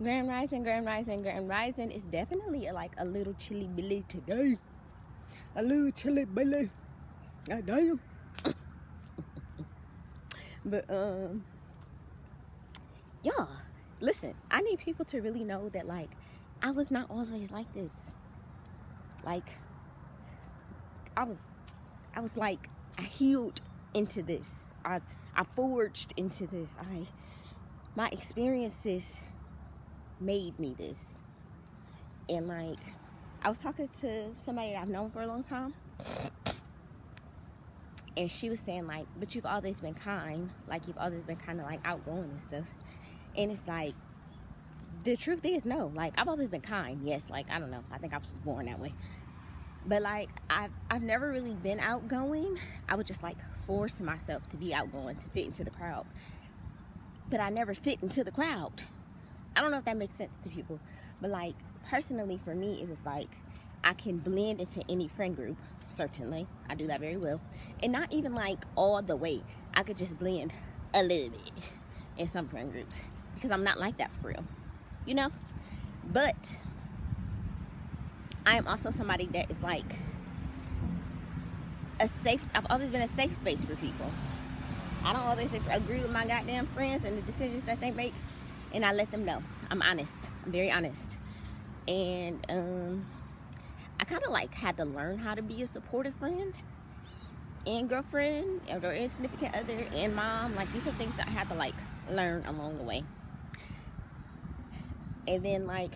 Grand Rising, Grand Rising, Grand Rising. It's definitely like a little chilly billy today. A little chilly billy. God damn. But yeah. Listen, I need people to really know that like I was not always like this. Like I was like I healed into this. I forged into this. My experiences made me this. And like I was talking to somebody that I've known for a long time, and she was saying like, but you've always been kind, like you've always been kind of like outgoing and stuff. And it's like, the truth is no, like I've always been kind, yes, like I don't know, I think I was just born that way. But like I've never really been outgoing. I would just like force myself to be outgoing to fit into the crowd, but I never fit into the crowd. I don't know if that makes sense to people, but like personally for me, it was like I can blend into any friend group. Certainly, I do that very well, and not even like all the way. I could just blend a little bit in some friend groups because I'm not like that for real, you know. But I am also somebody that is like I've always been a safe space for people. I don't always agree with my goddamn friends and the decisions that they make, and I let them know. I'm honest. I'm very honest. And I kind of like had to learn how to be a supportive friend and girlfriend and significant other and mom. Like these are things that I had to like learn along the way. And then like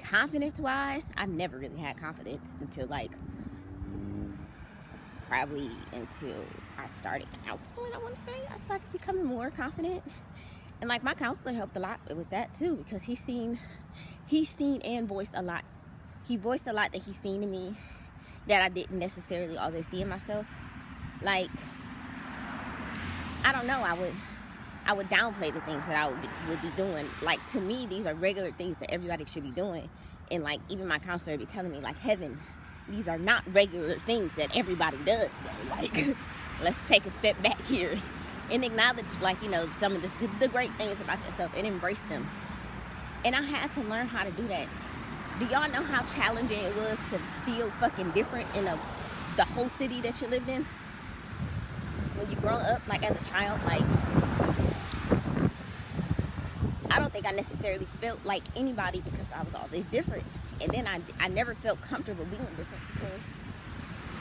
confidence wise, I never really had confidence until like probably until I started counseling. I want to say I started becoming more confident, and like my counselor helped a lot with that too, because he's seen and voiced a lot. He voiced a lot that he's seen in me that I didn't necessarily always see in myself. Like I don't know, I would downplay the things that I would be doing. Like to me, these are regular things that everybody should be doing, and like even my counselor would be telling me like, Heaven, these are not regular things that everybody does though. Like let's take a step back here and acknowledge like, you know, some of the great things about yourself and embrace them. And I had to learn how to do that. Do y'all know how challenging it was to feel fucking different in the whole city that you lived in? When you grow up, like as a child, like I don't think I necessarily felt like anybody because I was always different. And then I never felt comfortable being different, because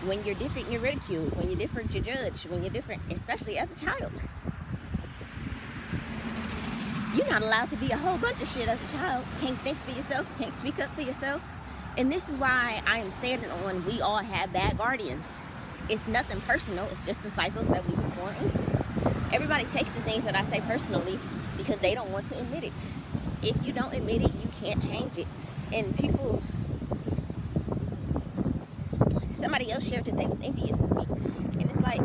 when you're different, you're ridiculed. When you're different, you're judged. When you're different, especially as a child, you're not allowed to be a whole bunch of shit as a child. Can't think for yourself, can't speak up for yourself. And this is why I am standing on we all have bad guardians. It's nothing personal, it's just the cycles that we were born into. Everybody takes the things that I say personally because they don't want to admit it. If you don't admit it, you can't change it. And people, somebody else shared that they was envious of me. And it's like,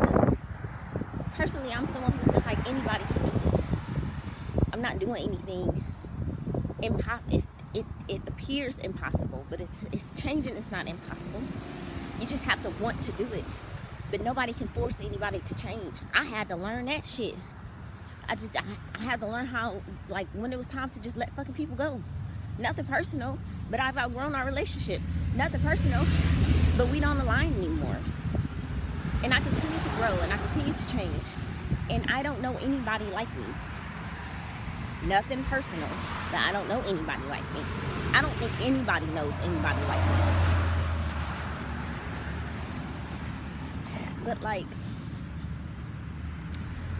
personally, I'm someone who feels like anybody can do this. I'm not doing anything it appears impossible, but it's changing. It's not impossible. You just have to want to do it. But nobody can force anybody to change. I had to learn that shit. I had to learn how, like, when it was time to just let fucking people go. Nothing personal, but I've outgrown our relationship. Nothing personal, but we don't align anymore. And I continue to grow and I continue to change. And I don't know anybody like me. Nothing personal, but I don't know anybody like me. I don't think anybody knows anybody like me. But like,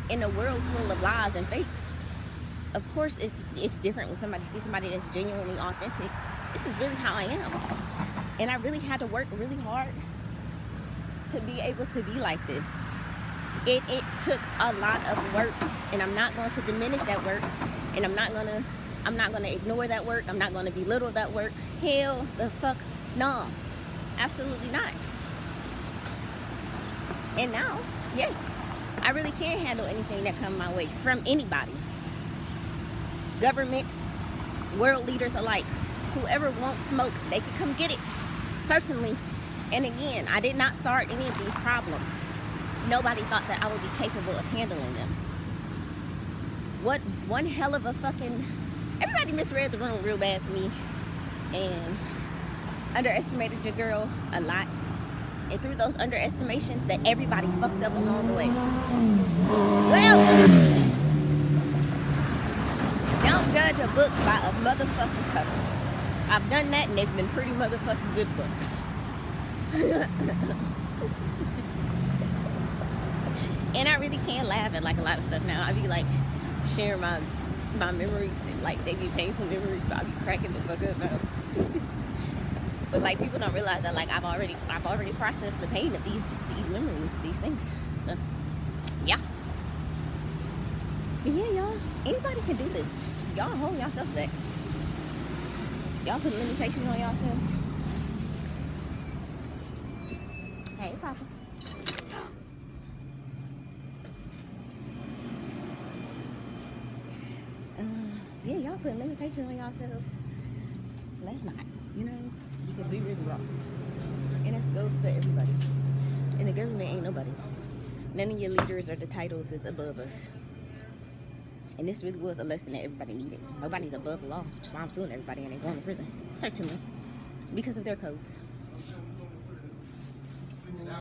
in a world full of lies and fakes, of course it's different when somebody sees somebody that's genuinely authentic. This is really how I am. And I really had to work really hard to be able to be like this. It took a lot of work, and I'm not going to diminish that work, and I'm not gonna ignore that work. I'm not gonna belittle that work. Hell the fuck no. Absolutely not. And now, yes, I really can handle anything that comes my way from anybody. Governments, world leaders alike. Whoever wants smoke, they can come get it. Certainly. And again, I did not start any of these problems. Nobody thought that I would be capable of handling them. What one hell of a fucking everybody misread the room real bad to me and underestimated your girl a lot. And through those underestimations, that everybody fucked up along the way. Well, don't judge a book by a motherfucking cover. I've done that, and they've been pretty motherfucking good books. And I really can laugh at like a lot of stuff now. I be like sharing my memories, and like they be painful memories, but I be cracking the fuck up now. But like people don't realize that like I've already processed the pain of these memories, these things. So yeah. But yeah, y'all, anybody can do this. Y'all hold yourselves back. Y'all put limitations on yourselves. Hey, Papa. Yeah, y'all put limitations on yourselves. Let's not, you know, because we really wrong. And it goes for everybody. And the government ain't nobody. None of your leaders or the titles is above us. And this really was a lesson that everybody needed. Nobody's above the law. That's why I'm suing everybody and they're going to prison. Certainly. Because of their codes.